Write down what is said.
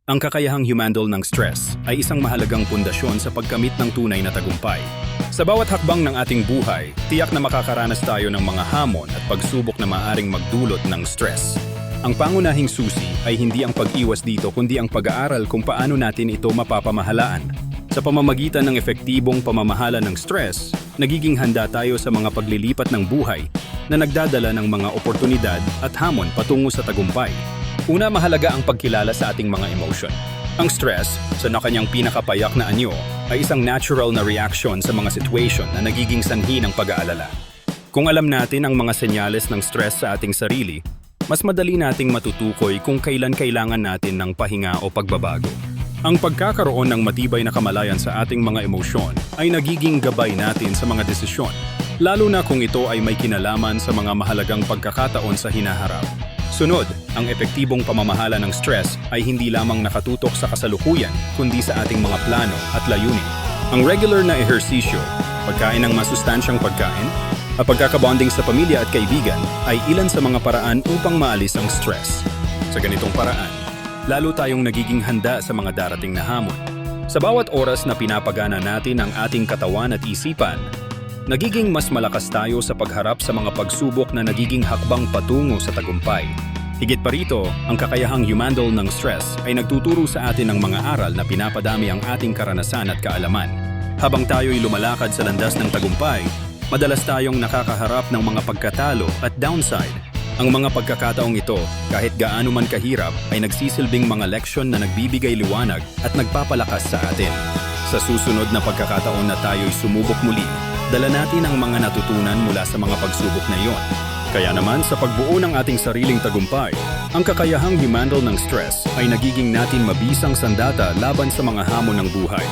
Ang kakayahang humandle ng stress ay isang mahalagang pundasyon sa pagkamit ng tunay na tagumpay. Sa bawat hakbang ng ating buhay, tiyak na makakaranas tayo ng mga hamon at pagsubok na maaaring magdulot ng stress. Ang pangunahing susi ay hindi ang pag-iwas dito kundi ang pag-aaral kung paano natin ito mapapamahalaan. Sa pamamagitan ng epektibong pamamahala ng stress, nagiging handa tayo sa mga paglilipat ng buhay na nagdadala ng mga oportunidad at hamon patungo sa tagumpay. Una, mahalaga ang pagkilala sa ating mga emotion. Ang stress, sa kanyang pinakapayak na anyo, ay isang natural na reaction sa mga situation na nagiging sanhi ng pag-aalala. Kung alam natin ang mga senyales ng stress sa ating sarili, mas madali nating matutukoy kung kailan kailangan natin ng pahinga o pagbabago. Ang pagkakaroon ng matibay na kamalayan sa ating mga emosyon ay nagiging gabay natin sa mga desisyon, lalo na kung ito ay may kinalaman sa mga mahalagang pagkakataon sa hinaharap. Sunod, ang epektibong pamamahala ng stress ay hindi lamang nakatutok sa kasalukuyan, kundi sa ating mga plano at layunin. Ang regular na ehersisyo, pagkain ng masustansyang pagkain, at pagkakabonding sa pamilya at kaibigan ay ilan sa mga paraan upang maalis ang stress. Sa ganitong paraan, lalo tayong nagiging handa sa mga darating na hamon. Sa bawat oras na pinapagana natin ang ating katawan at isipan, nagiging mas malakas tayo sa pagharap sa mga pagsubok na nagiging hakbang patungo sa tagumpay. Higit pa rito, ang kakayahang humandle ng stress ay nagtuturo sa atin ng mga aral na pinapadami ang ating karanasan at kaalaman. Habang tayo'y lumalakad sa landas ng tagumpay, madalas tayong nakakaharap ng mga pagkatalo at downside. Ang mga pagkakataong ito, kahit gaano man kahirap, ay nagsisilbing mga leksyon na nagbibigay liwanag at nagpapalakas sa atin. Sa susunod na pagkakataon na tayo'y sumubok muli, dala natin ang mga natutunan mula sa mga pagsubok na iyon. Kaya naman sa pagbuo ng ating sariling tagumpay, ang kakayahang humandle ng stress ay nagiging natin mabisang sandata laban sa mga hamon ng buhay.